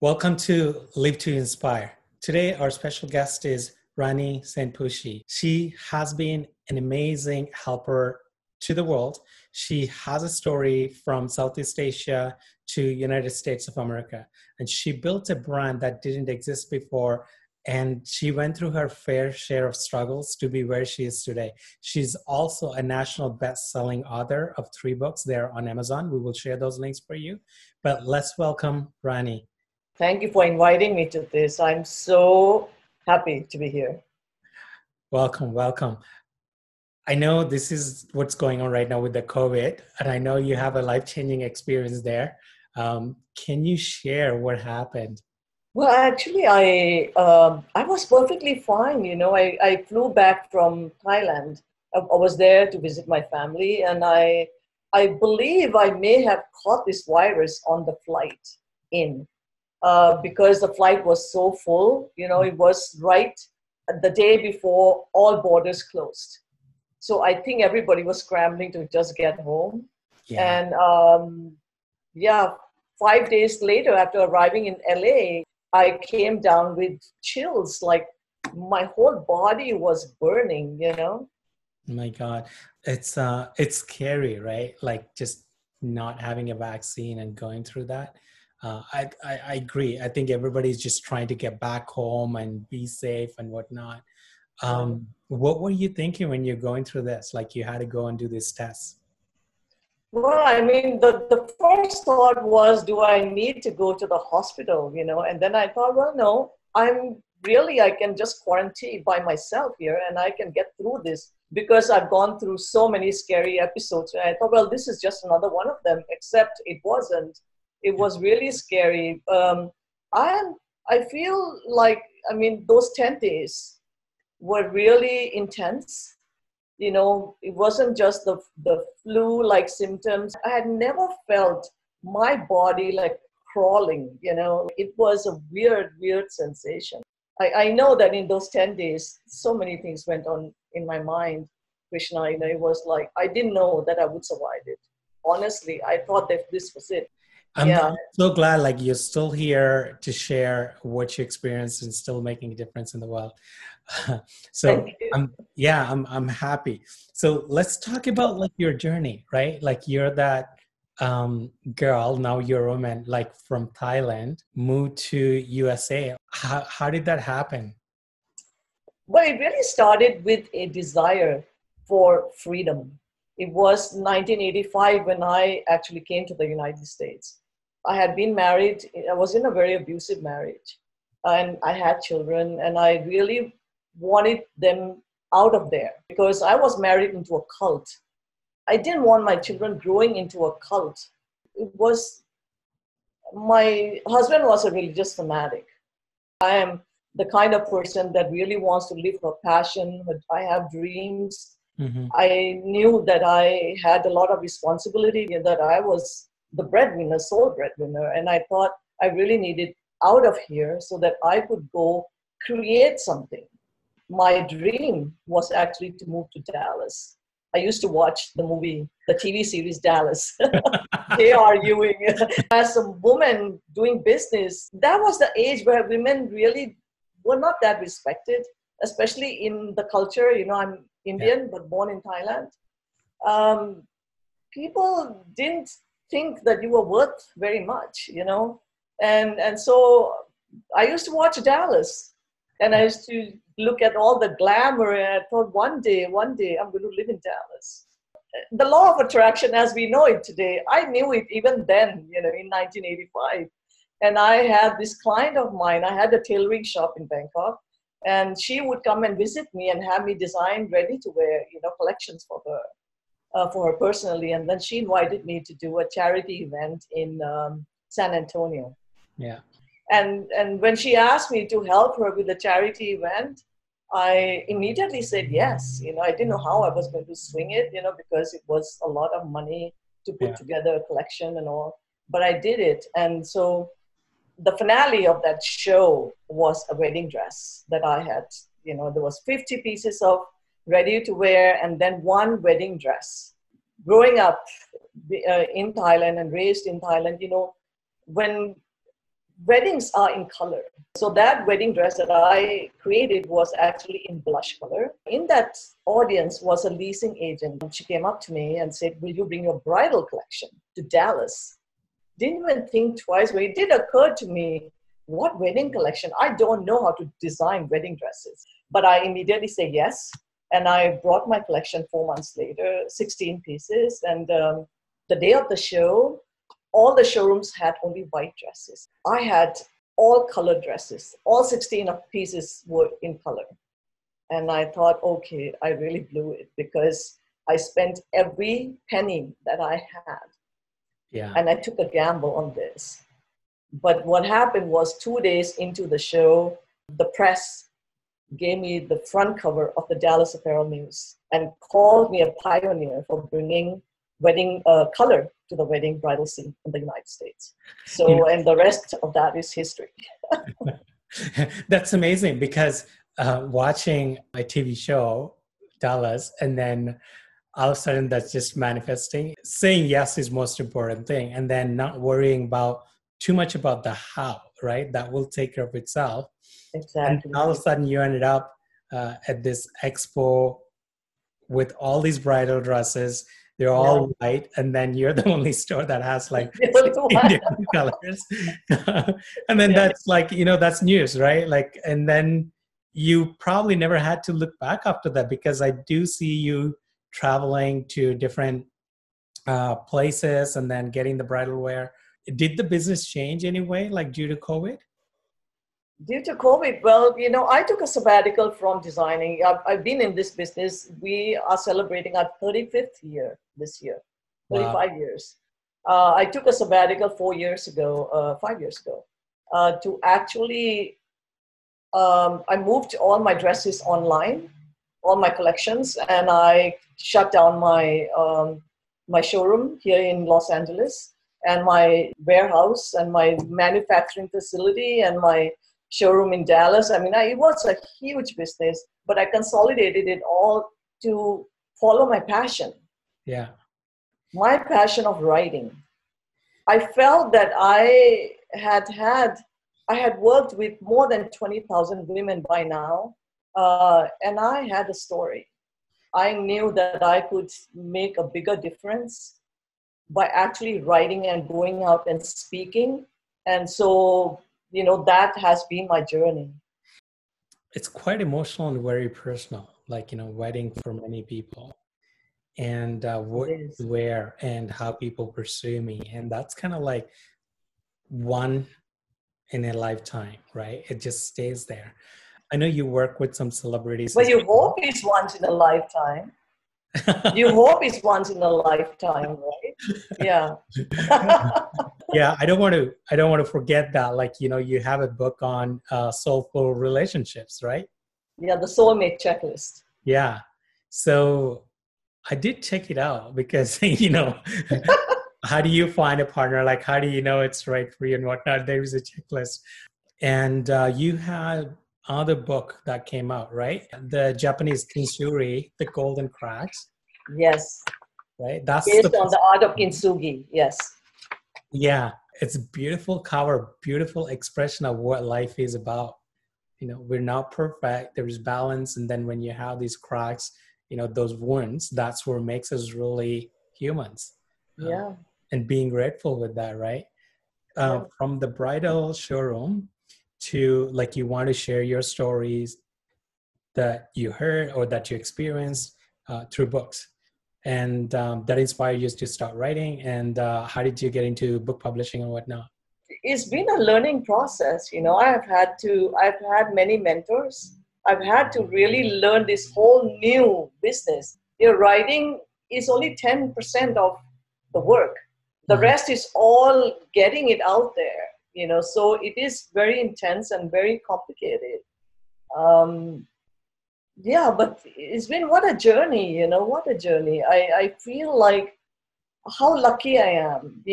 Welcome to Live to Inspire. Today, our special guest is Rani St. She has been an amazing helper to the world. She has a story from Southeast Asia to United States of America, and she built a brand that didn't exist before, and she went through her fair share of struggles to be where she is today. She's also a national best-selling author of 3 books. They're on Amazon. We will share those links for you. But let's welcome Rani. Thank you for inviting me to this. I'm so happy to be here. Welcome, welcome. I know this is what's going on right now with the COVID, and I know you have a life-changing experience there. Can you share what happened? Well, actually, I was perfectly fine. I flew back from Thailand. I was there to visit my family, and I believe I may have caught this virus on the flight in. Because the flight was so full, it was right the day before all borders closed. So I think everybody was scrambling to just get home. Yeah. And 5 days later, after arriving in LA, I came down with chills, like my whole body was burning, My God. It's scary, right? Like just not having a vaccine and going through that. I agree. I think everybody's just trying to get back home and be safe and whatnot. What were you thinking when you're going through this? Like you had to go and do these tests? Well, I mean, the first thought was, do I need to go to the hospital, And then I thought, well, no, I can just quarantine by myself here and I can get through this because I've gone through so many scary episodes. And I thought, well, this is just another one of them, except it wasn't. It was really scary. I feel like, those 10 days were really intense. It wasn't just the flu-like symptoms. I had never felt my body like crawling, It was a weird, weird sensation. I know that in those 10 days, so many things went on in my mind, Krishna. It was like, I didn't know that I would survive it. Honestly, I thought that this was it. I'm so glad like you're still here to share what you experienced and still making a difference in the world. So I'm happy. So let's talk about like your journey, right? Like you're that girl, now you're a woman, like from Thailand, moved to USA. How did that happen? Well, it really started with a desire for freedom. It was 1985 when I actually came to the United States. I had been married. I was in a very abusive marriage and I had children and I really wanted them out of there because I was married into a cult. I didn't want my children growing into a cult. My husband was a religious fanatic. I am the kind of person that really wants to live her passion. I have dreams. Mm-hmm. I knew that I had a lot of responsibility and that I was the breadwinner, sole breadwinner. And I thought I really needed out of here so that I could go create something. My dream was actually to move to Dallas. I used to watch the TV series Dallas. J.R. Ewing. As a woman doing business, that was the age where women really were not that respected, especially in the culture. I'm Indian, but born in Thailand. People didn't think that you were worth very much, and so I used to watch Dallas and I used to look at all the glamour and I thought one day I'm going to live in Dallas. The law of attraction as we know it today, I knew it even then, in 1985. And I had this client of mine, I had a tailoring shop in Bangkok, and she would come and visit me and have me design ready to wear, collections for her personally. And then she invited me to do a charity event in San Antonio. Yeah. And when she asked me to help her with the charity event, I immediately said yes. I didn't know how I was going to swing it, because it was a lot of money to put together a collection and all. But I did it. And so the finale of that show was a wedding dress that I had. There was 50 pieces of ready to wear and then one wedding dress. Growing up in Thailand and raised in Thailand, when weddings are in color. So that wedding dress that I created was actually in blush color. In that audience was a leasing agent. She came up to me and said, will you bring your bridal collection to Dallas? Didn't even think twice, but it did occur to me, what wedding collection? I don't know how to design wedding dresses. But I immediately say yes. And I brought my collection 4 months later, 16 pieces. And the day of the show, all the showrooms had only white dresses. I had all colored dresses. All 16 of pieces were in color. And I thought, okay, I really blew it because I spent every penny that I had. Yeah. And I took a gamble on this. But what happened was 2 days into the show, the press gave me the front cover of the Dallas Apparel News and called me a pioneer for bringing wedding color to the wedding bridal scene in the United States. So, and the rest of that is history. That's amazing because watching a TV show, Dallas, and then all of a sudden that's just manifesting. Saying yes is most important thing, and then not worrying about too much about the how, right? That will take care of itself. Exactly. And all of a sudden you ended up at this expo with all these bridal dresses. They're all white, and then you're the only store that has like 16 different colors. And then that's like, that's news, right? Like, and then you probably never had to look back after that, because I do see you traveling to different places and then getting the bridal wear. Did the business change anyway, like due to COVID? Due to COVID, well, I took a sabbatical from designing. I've been in this business. We are celebrating our 35th year this year, 35 years. I took a sabbatical 5 years ago, to actually, I moved all my dresses online, all my collections, and I shut down my showroom here in Los Angeles, and my warehouse and my manufacturing facility and my showroom in Dallas. I mean, it was a huge business, but I consolidated it all to follow my passion. Yeah. My passion of writing. I felt that I had worked with more than 20,000 women by now, and I had a story. I knew that I could make a bigger difference by actually writing and going out and speaking. And so, that has been my journey. It's quite emotional and very personal, like, wedding for many people, and what to wear and how people pursue me. And that's kind of like one in a lifetime, right? It just stays there. I know you work with some celebrities. But you hope it's once in a lifetime. You hope it's once in a lifetime, right? Yeah. Yeah, I don't want to forget that. Like, you have a book on soulful relationships, right? Yeah, the soulmate checklist. Yeah. So I did check it out because, how do you find a partner? Like, how do you know it's right for you and whatnot? There is a checklist. And you had other book that came out, right? The Japanese kintsugi, The Golden Cracks. Yes. Right? That's based on the art of kintsugi. Yes. Yeah. It's a beautiful cover, beautiful expression of what life is about. We're not perfect. There's balance. And then when you have these cracks, those wounds, that's what makes us really humans. Yeah. And being grateful with that, right? From the bridal showroom to, like, you want to share your stories that you heard or that you experienced through books. And that inspired you to start writing. And how did you get into book publishing and whatnot? It's been a learning process. I've had many mentors. I've had to really learn this whole new business. Writing is only 10% of the work. The rest is all getting it out there, so it is very intense and very complicated. Yeah, but it's been, what a journey, what a journey. I feel like how lucky I am,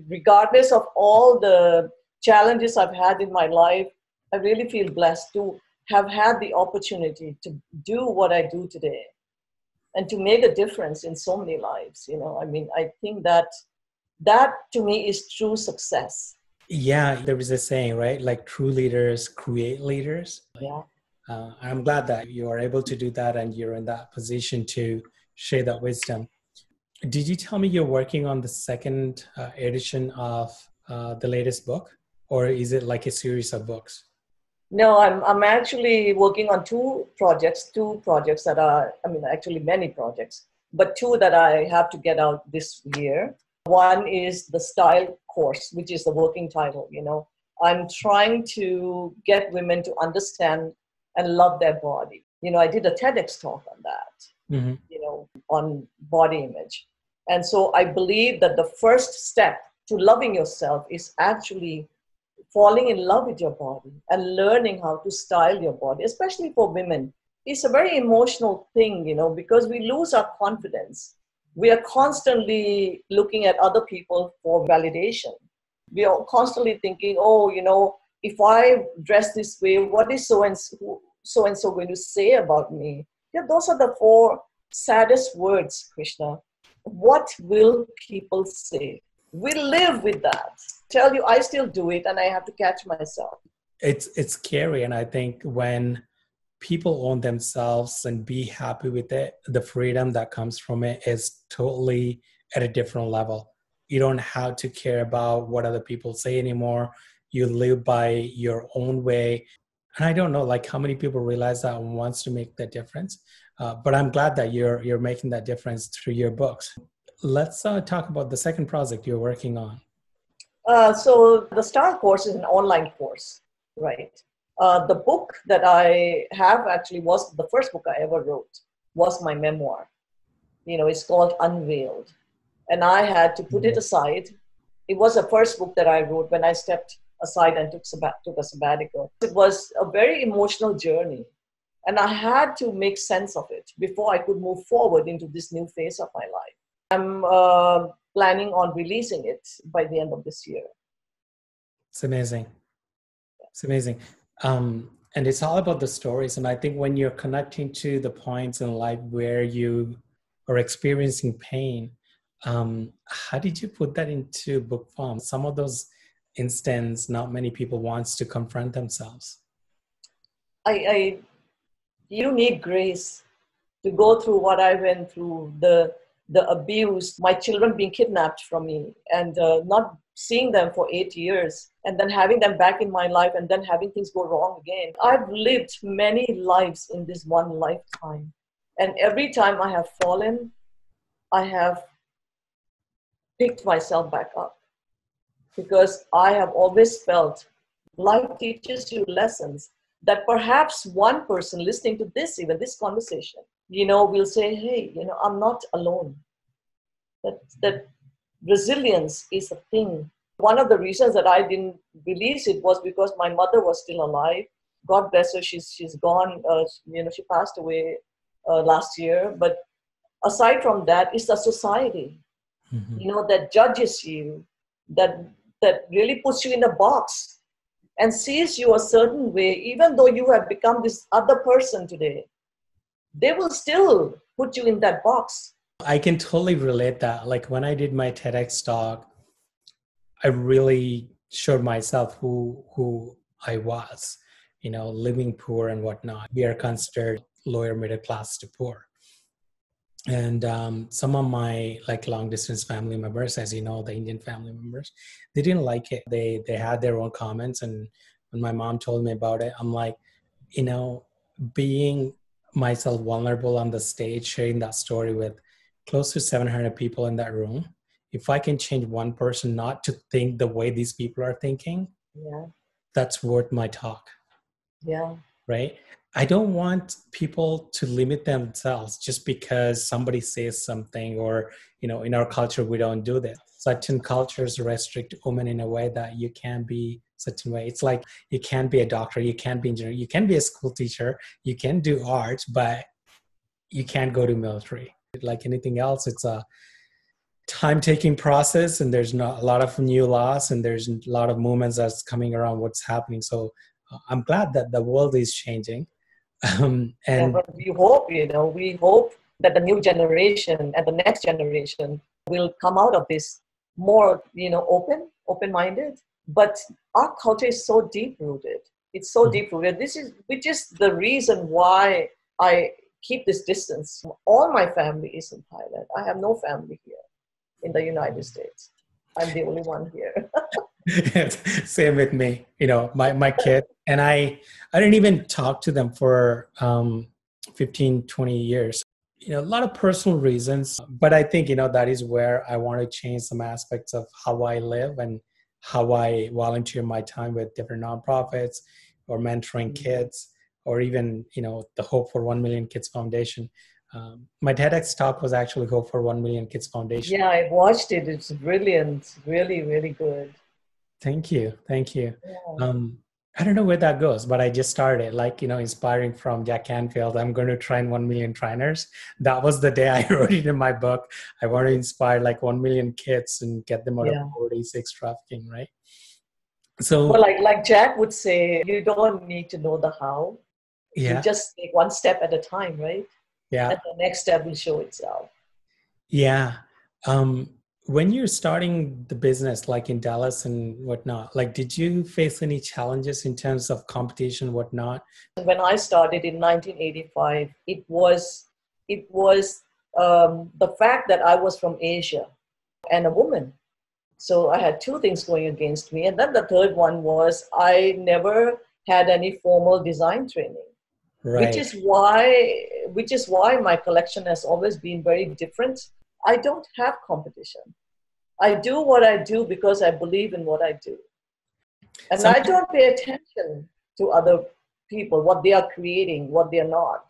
regardless of all the challenges I've had in my life, I really feel blessed to have had the opportunity to do what I do today and to make a difference in so many lives. I think that to me is true success. Yeah, there is a saying, right? Like true leaders create leaders. Yeah. I'm glad that you are able to do that and you're in that position to share that wisdom. Did you tell me you're working on the second edition of the latest book, or is it like a series of books? No, I'm actually working on two projects that are, I mean, actually many projects, but two that I have to get out this year. One is the style course, which is the working title, you know. I'm trying to get women to understand and love their body. You know, I did a TEDx talk on that, Mm-hmm. you know, on body image. And so I believe that the first step to loving yourself is actually falling in love with your body and learning how to style your body, especially for women. It's a very emotional thing, you know, because we lose our confidence. We are constantly looking at other people for validation. We are constantly thinking, oh, you know, if I dress this way, what is so and so going to say about me? Yeah, those are the four saddest words, Krishna. What will people say? We live with that. Tell you, I still do it, and I have to catch myself. It's scary, and I think when people own themselves and be happy with it, the freedom that comes from it is totally at a different level. You don't have to care about what other people say anymore. You live by your own way. And I don't know like how many people realize that and wants to make that difference. But I'm glad that you're making that difference through your books. Let's talk about the second project you're working on. So the STAR course is an online course, right? The book that I have actually was the first book I ever wrote, was my memoir. You know, it's called Unveiled. And I had to put it aside. It was the first book that I wrote when I stepped aside and took a sabbatical. It was a very emotional journey. And I had to make sense of it before I could move forward into this new phase of my life. I'm planning on releasing it by the end of this year. It's amazing. It's amazing. And it's all about the stories. And I think when you're connecting to the points in life where you are experiencing pain, how did you put that into book form? Some of those instances, not many people wants to confront themselves. You need grace to go through what I went through, the abuse, my children being kidnapped from me, and not seeing them for 8 years, and then having them back in my life, and then having things go wrong again. I've lived many lives in this one lifetime. And every time I have fallen, I have picked myself back up, because I have always felt life teaches you lessons that perhaps one person listening to this, even this conversation, you know, will say, hey, you know, I'm not alone. That resilience is a thing. One of the reasons that I didn't release it was because my mother was still alive. God bless her, she's gone. You know, she passed away last year. But aside from that, it's the society, you know, that judges you, that really puts you in a box and sees you a certain way, even though you have become this other person today. They will still put you in that box. I can totally relate that. Like when I did my TEDx talk, I really showed myself who I was, you know, living poor and whatnot. We are considered lower middle class to poor. And some of my like long distance family members, as you know, the Indian family members, they didn't like it. They had their own comments. And when my mom told me about it, I'm like, you know, being myself vulnerable on the stage, sharing that story with close to 700 people in that room. If I can change one person not to think the way these people are thinking, Yeah. that's worth my talk. Yeah. Right? I don't want people to limit themselves just because somebody says something, or, you know, in our culture, we don't do that. Certain cultures restrict women in a way that you can't be certain way. It's like you can't be a doctor, you can't be an engineer, you can be a school teacher, you can do arts, but you can't go to military. Like anything else, it's a time-taking process, and there's not a lot of new laws, and there's a lot of movements that's coming around what's happening. So I'm glad that the world is changing. Yeah, And but we hope, you know, we hope that the new generation and the next generation will come out of this more, you know, open-minded, But our culture is so deep rooted. It's so deep rooted. Which is the reason why I keep this distance. All my family is in Thailand. I have no family here in the United States. I'm the only one here. Same with me. My kid and I didn't even talk to them for 15, 20 years. A lot of personal reasons, but I think, that is where I want to change some aspects of how I live and how I volunteer my time with different nonprofits or mentoring kids, or even, the Hope for 1 Million Kids Foundation. My TEDx talk was actually Hope for 1 Million Kids Foundation. Yeah, I watched it. It's brilliant. Really, really good. Thank you. Yeah. I don't know where that goes, but I just started, inspiring from Jack Canfield. I'm going to train 1 million trainers. That was the day I wrote it in my book. I want to inspire 1 million kids and get them out of poverty, sex trafficking, right? So, well, like Jack would say, you don't need to know the how. You just take one step at a time, right? Yeah. And the next step will show itself. Yeah. When you're starting the business, like in Dallas and whatnot, did you face any challenges in terms of competition, whatnot? When I started in 1985, it was the fact that I was from Asia and a woman. So I had two things going against me. And then the third one was I never had any formal design training, right. which is why my collection has always been very different. I don't have competition. I do what I do because I believe in what I do. And I don't pay attention to other people, what they are creating, what they're not.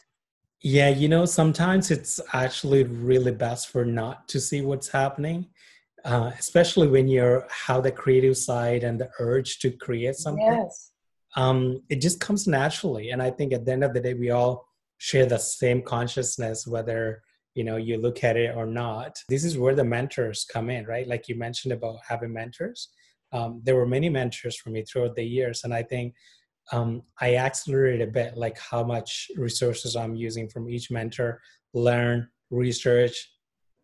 Yeah, sometimes it's actually really best for not to see what's happening, especially when you have the creative side and the urge to create something. Yes. It just comes naturally. And I think at the end of the day, we all share the same consciousness, whether you look at it or not. This is where the mentors come in, right? Like you mentioned about having mentors. There were many mentors for me throughout the years. And I think I accelerated a bit, like how much resources I'm using from each mentor, learn, research,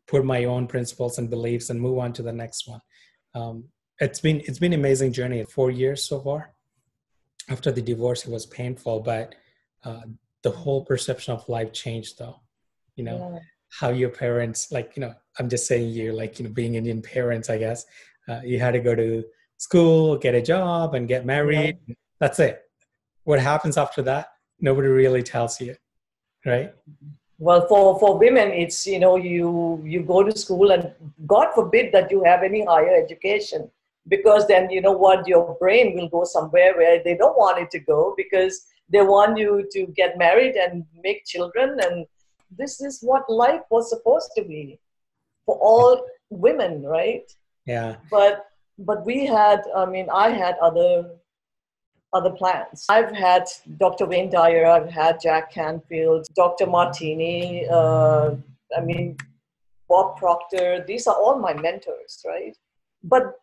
put my own principles and beliefs and move on to the next one. It's been an amazing journey. 4 years so far. After the divorce, it was painful, but the whole perception of life changed though. How your parents, I'm just saying being Indian parents, I guess, you had to go to school, get a job and get married. Yeah. That's it. What happens after that, nobody really tells you, right? Well, for women, it's, you go to school and God forbid that you have any higher education, because then, your brain will go somewhere where they don't want it to go because they want you to get married and make children. And this is what life was supposed to be for all women, right? Yeah. But I had other plans. I've had Dr. Wayne Dyer, I've had Jack Canfield, Dr. Martini, Bob Proctor. These are all my mentors, right? But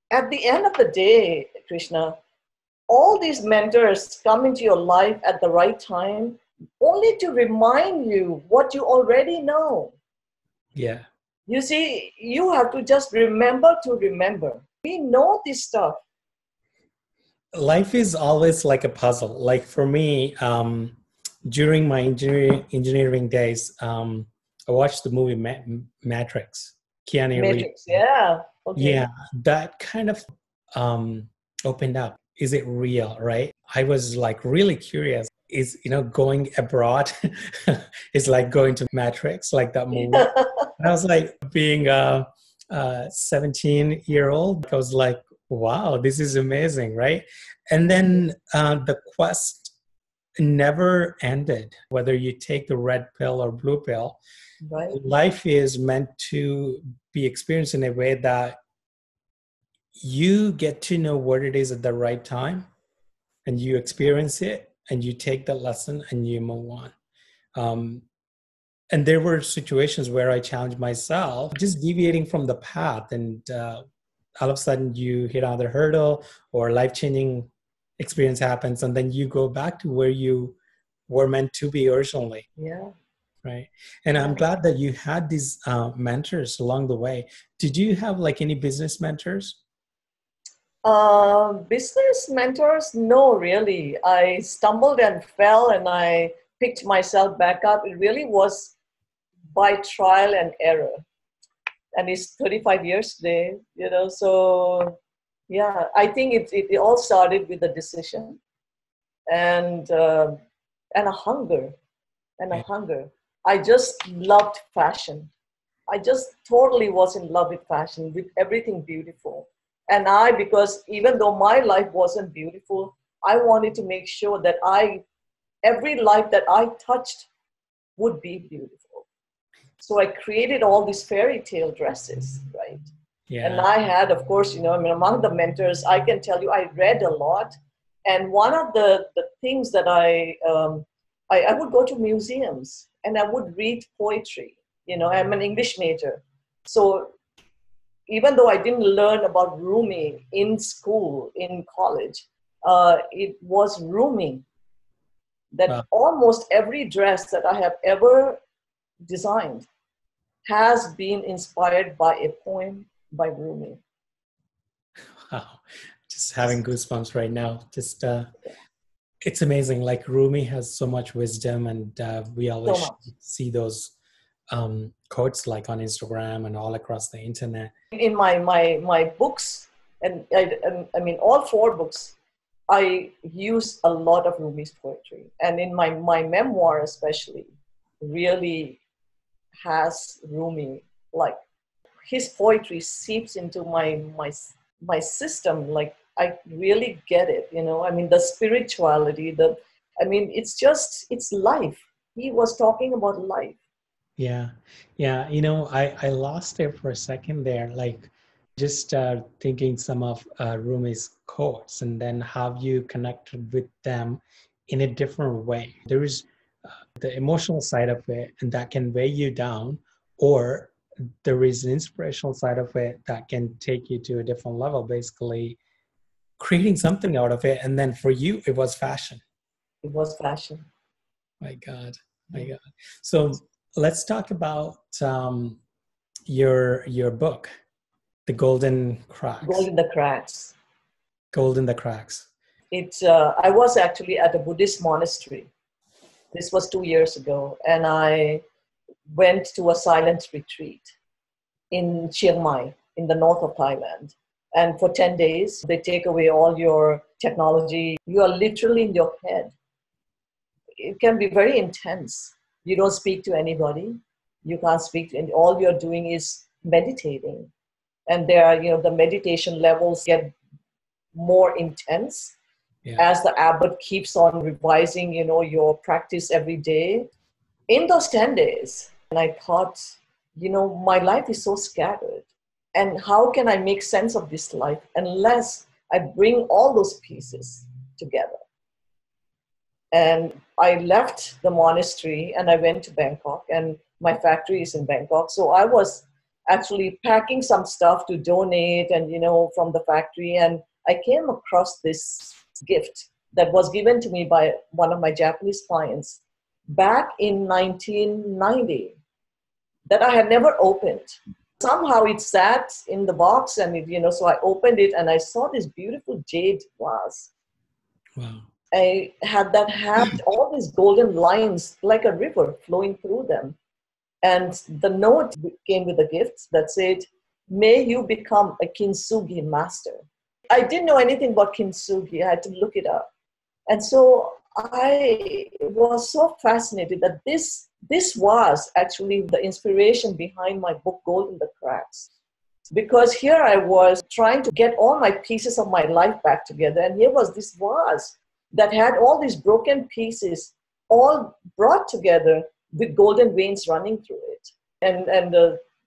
at the end of the day, Krishna, all these mentors come into your life at the right time only to remind you what you already know. Yeah. You see, you have to just remember to remember. We know this stuff. Life is always like a puzzle. Like for me, during my engineering days, I watched the movie Matrix. Keanu Reeves. Yeah. Okay. Yeah, that kind of opened up. Is it real, right? I was really curious. Is, going abroad is like going to Matrix, like that movie. I was being a 17-year-old, I was like, wow, this is amazing, right? And then the quest never ended. Whether you take the red pill or blue pill, right. Life is meant to be experienced in a way that you get to know what it is at the right time and you experience it and you take the lesson and you move on. And there were situations where I challenged myself, just deviating from the path, and all of a sudden you hit another hurdle or life-changing experience happens, and then you go back to where you were meant to be originally. Yeah. Right. And I'm glad that you had these mentors along the way. Did you have any business mentors? Business mentors? No, really. I stumbled and fell and I picked myself back up. It really was by trial and error. And it's 35 years today, so yeah, I think it all started with a decision and a hunger, Yeah. I just loved fashion. I just totally was in love with fashion, with everything beautiful. And because even though my life wasn't beautiful, I wanted to make sure that every life that I touched would be beautiful. So I created all these fairy tale dresses, right? And Yeah. I had, of course, among the mentors, I can tell you, I read a lot. And one of the things that I would go to museums and I would read poetry. I'm an English major. So even though I didn't learn about Rumi in school, in college, it was Rumi that Wow. almost every dress that I have ever designed has been inspired by a poem by Rumi. Wow. Just having goosebumps right now. Just it's amazing. Like Rumi has so much wisdom, and we So always much. see those quotes like on Instagram and all across the internet. In my books, and I mean, all four books, I use a lot of Rumi's poetry. And in my memoir especially, really has Rumi, like his poetry seeps into my system. Like I really get it, I mean, the spirituality, it's life. He was talking about life. Yeah. Yeah. I lost it for a second there. Like just thinking some of Rumi's quotes and then how you connected with them in a different way. There is the emotional side of it, and that can weigh you down, or there is an inspirational side of it that can take you to a different level, basically creating something out of it. And then for you, it was fashion. It was fashion. My God, my God. So let's talk about your book, The Golden Gold Cracks. in the cracks. Gold in the Cracks. I was actually at a Buddhist monastery. This was 2 years ago, and I went to a silent retreat in Chiang Mai, in the north of Thailand. And for 10 days, they take away all your technology. You are literally in your head. It can be very intense. You don't speak to anybody. You can't speak to, and all you're doing is meditating. And there are, the meditation levels get more intense Yeah. as the abbot keeps on revising, your practice every day. In those 10 days, and I thought, my life is so scattered. And how can I make sense of this life unless I bring all those pieces together? And I left the monastery and I went to Bangkok, and my factory is in Bangkok. So I was actually packing some stuff to donate and, from the factory. And I came across this gift that was given to me by one of my Japanese clients back in 1990 that I had never opened. Somehow it sat in the box and so I opened it and I saw this beautiful jade vase. Wow. I had all these golden lines like a river flowing through them. And the note came with a gift that said, "May you become a kintsugi master." I didn't know anything about kintsugi. I had to look it up. And so I was so fascinated that this was actually the inspiration behind my book, Gold in the Cracks. Because here I was trying to get all my pieces of my life back together. And here was this vase that had all these broken pieces all brought together with golden veins running through it. And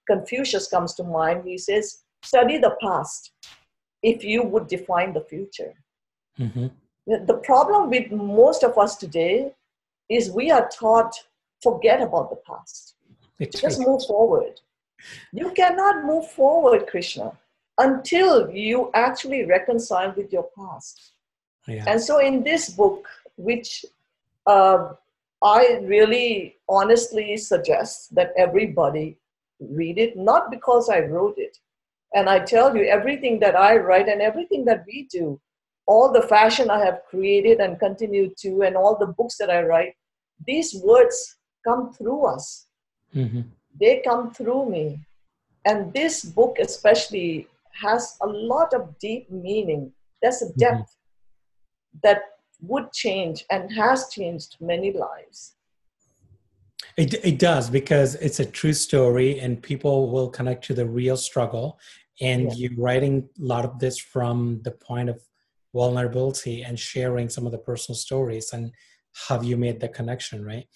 Confucius comes to mind. He says, study the past if you would define the future. Mm-hmm. The problem with most of us today is we are taught, forget about the past. Just move forward. You cannot move forward, Krishna, until you actually reconcile with your past. Yeah. And so in this book, which I really honestly suggest that everybody read it, not because I wrote it, And I tell you, everything that I write and everything that we do, all the fashion I have created and continue to, and all the books that I write, these words come through us. Mm-hmm. They come through me. And this book especially has a lot of deep meaning. There's a Mm-hmm. depth that would change and has changed many lives. It does, because it's a true story and people will connect to the real struggle. And Yeah. you're writing a lot of this from the point of vulnerability and sharing some of the personal stories and how you made the connection, right?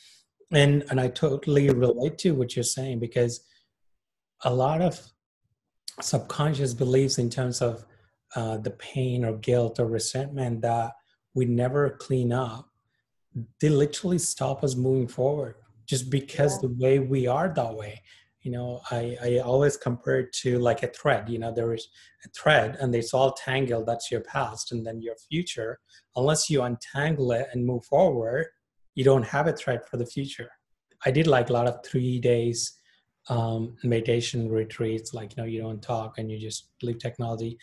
And I totally relate to what you're saying, because a lot of subconscious beliefs in terms of the pain or guilt or resentment that we never clean up, they literally stop us moving forward just because Yeah. the way we are that way. I always compare it to like a thread. There is a thread and it's all tangled. That's your past. And then your future, unless you untangle it and move forward, you don't have a thread for the future. I did like a lot of 3 days meditation retreats, like, you don't talk and you just leave technology.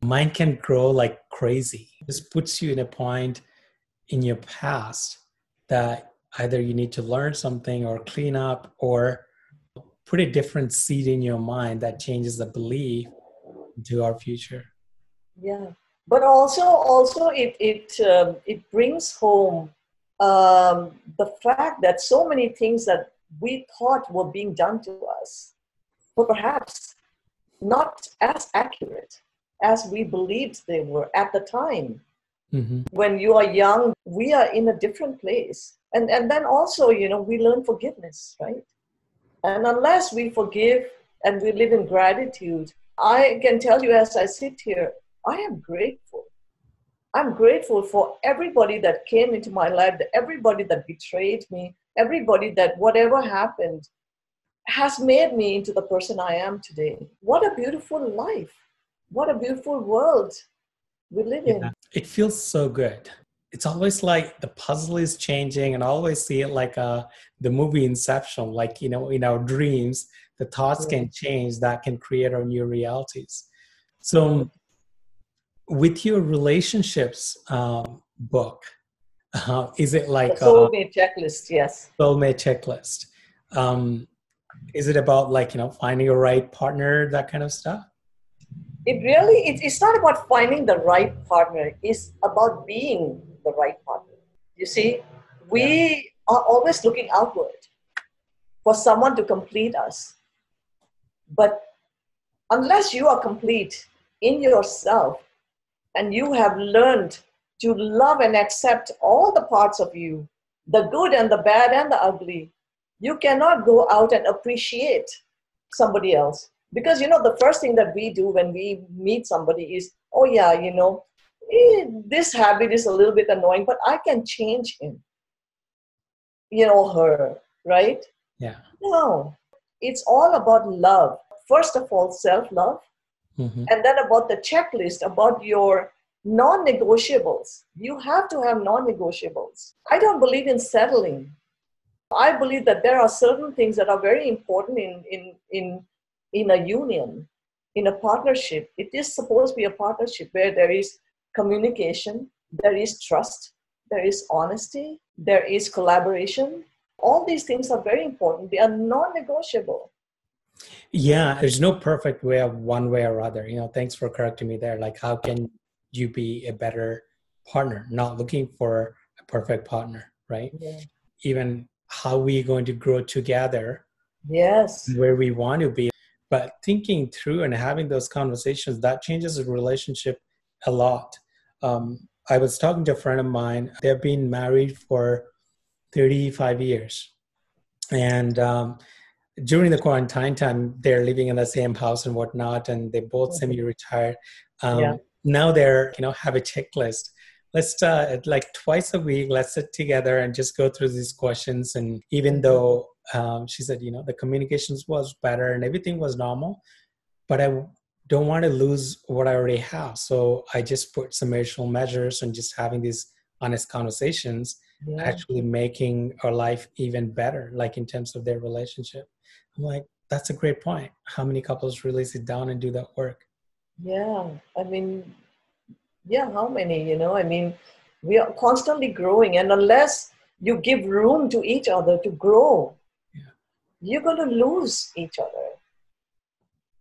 Mind can grow like crazy. This puts you in a point in your past that either you need to learn something or clean up or put a different seed in your mind that changes the belief into our future. Yeah. But also it brings home the fact that so many things that we thought were being done to us were perhaps not as accurate as we believed they were at the time. Mm-hmm. When you are young, we are in a different place. And then also, we learn forgiveness, right? And unless we forgive and we live in gratitude, I can tell you as I sit here, I am grateful. I'm grateful for everybody that came into my life, everybody that betrayed me, everybody that whatever happened has made me into the person I am today. What a beautiful life. What a beautiful world we live Yeah, in. it feels so good. It's always like the puzzle is changing, and I always see it like the movie Inception, like, in our dreams, the thoughts Yeah. can change that can create our new realities. Right. So with your relationships book, is it The like a soulmate checklist, yes. soulmate checklist? Um, is it about, like, finding a right partner, that kind of stuff? It's not about finding the right partner, it's about being the right partner. You see, Yeah. we are always looking outward for someone to complete us. But unless you are complete in yourself and you have learned to love and accept all the parts of you, the good and the bad and the ugly, you cannot go out and appreciate somebody else. Because, the first thing that we do when we meet somebody is, oh yeah, this habit is a little bit annoying, but I can change him, her, right? Yeah. No, it's all about love. First of all, self-love, Mm-hmm. and then about the checklist, about your non-negotiables. You have to have non-negotiables. I don't believe in settling. I believe that there are certain things that are very important in a union, in a partnership. It is supposed to be a partnership where there is communication, there is trust, there is honesty, there is collaboration. All these things are very important. They are non-negotiable. Yeah, there's no perfect way of one way or other. Thanks for correcting me there. Like, how can you be a better partner? Not looking for a perfect partner, right? Yeah. Even how we going to grow together, Yes. where we want to be. But thinking through and having those conversations, that changes the relationship a lot. I was talking to a friend of mine. They've been married for 35 years. And during the quarantine time, they're living in the same house and whatnot, and they both Mhm. semi-retired. Yeah. Now they're, have a checklist. Let's like twice a week, let's sit together and just go through these questions. And even though she said, the communications was better and everything was normal, but I don't want to lose what I already have. So I just put some additional measures and just having these honest conversations, Yeah. actually making our life even better, like in terms of their relationship. I'm like, that's a great point. How many couples really sit down and do that work? Yeah, I mean, yeah, how many, I mean, we are constantly growing, and unless you give room to each other to grow, Yeah. you're going to lose each other,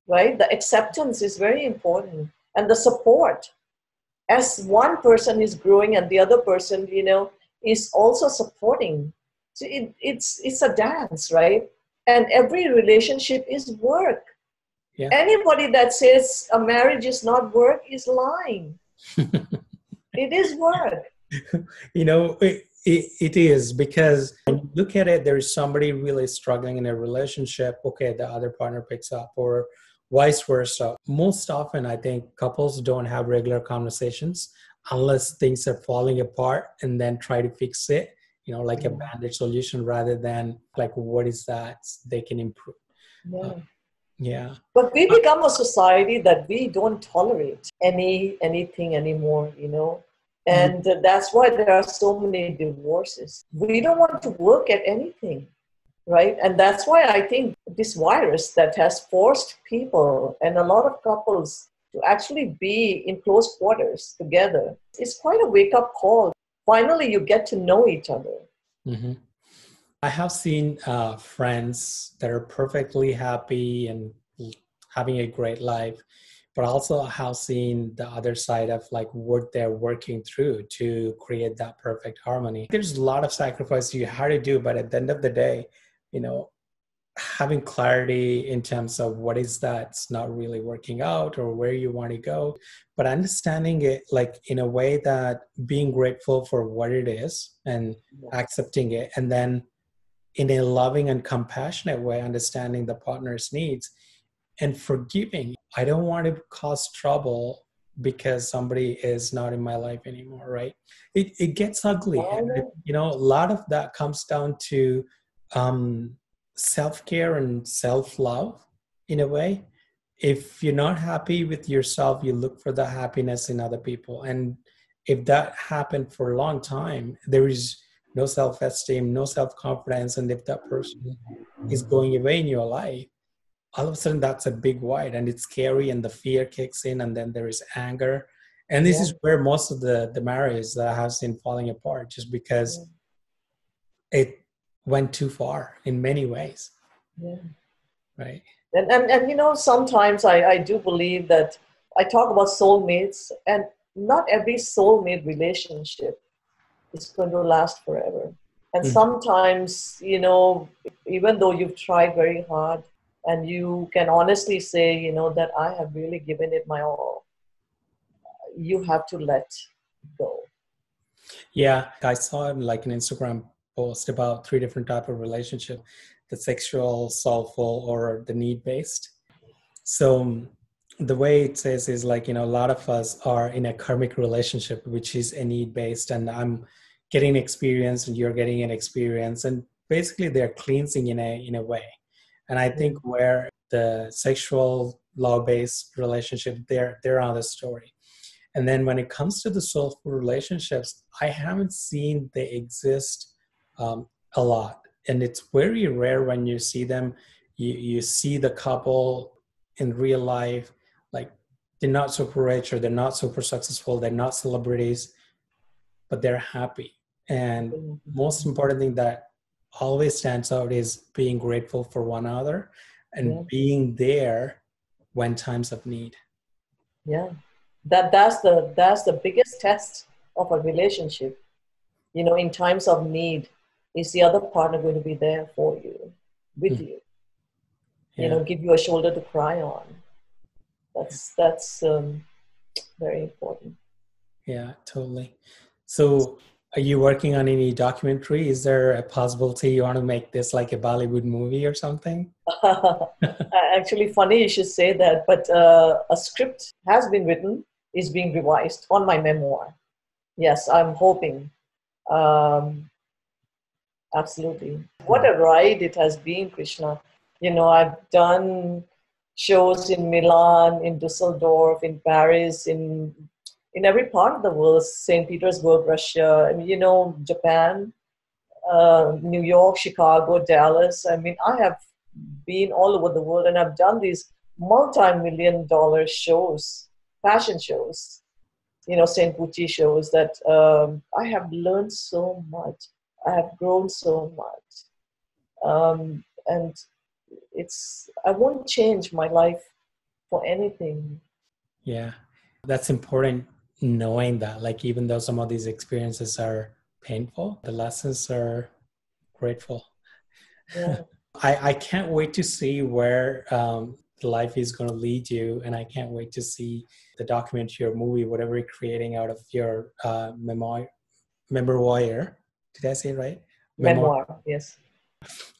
right? The acceptance is very important, and the support. As one person is growing and the other person, is also supporting. So it's a dance, right? And every relationship is work. Yeah. Anybody that says a marriage is not work is lying. It is work. It is, because when you look at it, there is somebody really struggling in a relationship. Okay, the other partner picks up, or vice versa. Most often, I think couples don't have regular conversations unless things are falling apart, and then try to fix it, like a bandage solution, rather than like, what is that they can improve. Yeah. Yeah. But we become a society that we don't tolerate anything anymore, And that's why there are so many divorces. We don't want to work at anything, right? And that's why I think this virus that has forced people and a lot of couples to actually be in close quarters together is quite a wake-up call. Finally, you get to know each other. Mm-hmm. I have seen friends that are perfectly happy and having a great life, but also I have seen the other side of like what they're working through to create that perfect harmony. There's a lot of sacrifice you had to do, but at the end of the day, having clarity in terms of what is that's not really working out or where you want to go, but understanding it like in a way that being grateful for what it is and accepting it, and then in a loving and compassionate way, understanding the partner's needs and forgiving. I don't want to cause trouble because somebody is not in my life anymore, right? It gets ugly. And, a lot of that comes down to self-care and self-love in a way. If you're not happy with yourself, you look for the happiness in other people. And if that happened for a long time, there is no self-esteem, no self-confidence. And if that person is going away in your life, all of a sudden that's a big void, and it's scary, and the fear kicks in, and then there is anger. And this is where most of the marriages that I have seen falling apart, just because it went too far in many ways. Yeah. Right. And sometimes I do believe that I talk about soulmates, and not every soulmate relationship is going to last forever. And sometimes, even though you've tried very hard and you can honestly say, that I have really given it my all, you have to let go. Yeah, I saw like an Instagram post about 3 different type of relationship: the sexual, soulful, or the need-based. So the way it says is like, a lot of us are in a karmic relationship, which is a need-based, and I'm getting experience and you're getting an experience, and basically they're cleansing in a way. And I think where the sexual law-based relationship, they're on the story. And then when it comes to the soulful relationships, I haven't seen they exist a lot. And it's very rare when you see them. You see the couple in real life, like they're not super rich or they're not super successful, they're not celebrities, but they're happy. And most important thing that always stands out is being grateful for one another and being there when times of need. Yeah. That's the biggest test of a relationship. In times of need, is the other partner going to be there for you, with you? Give you a shoulder to cry on. That's very important. Yeah, totally. So are you working on any documentary? Is there a possibility you want to make this like a Bollywood movie or something? Actually, funny you should say that, but a script has been written, is being revised on my memoir. Yes, I'm hoping. Absolutely. What a ride it has been, Krishna. I've done shows in Milan, in Dusseldorf, in Paris, in every part of the world, St. Petersburg, Russia, Japan, New York, Chicago, Dallas. I have been all over the world, and I've done these multi-million-dollar shows, fashion shows, St.Pucchi shows that I have learned so much. I have grown so much. And I won't change my life for anything. Yeah, that's important, knowing that, like, even though some of these experiences are painful, the lessons are grateful. Yeah. I can't wait to see where life is going to lead you. And I can't wait to see the documentary or movie, whatever you're creating out of your memoir. Did I say it right? Memoir, yes.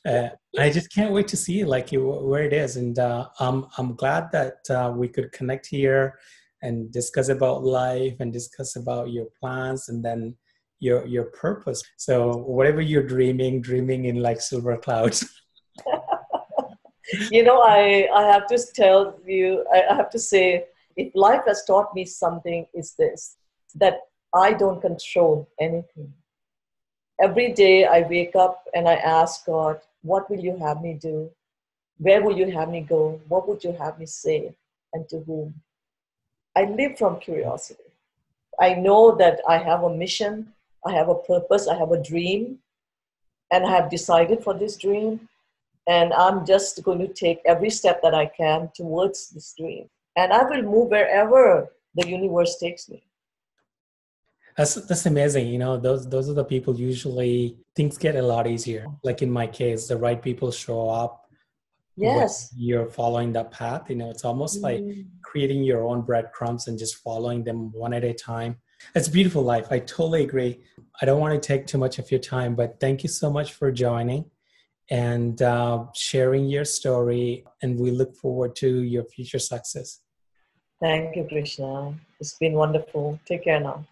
I just can't wait to see like where it is, and I'm glad that we could connect here and discuss about life and discuss about your plans and then your purpose. So whatever you're dreaming in like silver clouds. I have to tell you, I have to say, if life has taught me something, it's this, that I don't control anything. Every day I wake up and I ask God, what will you have me do? Where will you have me go? What would you have me say? And to whom? I live from curiosity. I know that I have a mission, I have a purpose, I have a dream, and I have decided for this dream. And I'm just going to take every step that I can towards this dream. And I will move wherever the universe takes me. That's amazing. Those are the people, usually things get a lot easier. Like in my case, the right people show up when Yes. you're following that path. It's almost like creating your own breadcrumbs and just following them one at a time. It's a beautiful life. I totally agree. I don't want to take too much of your time, but thank you so much for joining and sharing your story. And we look forward to your future success. Thank you, Krishna. It's been wonderful. Take care now.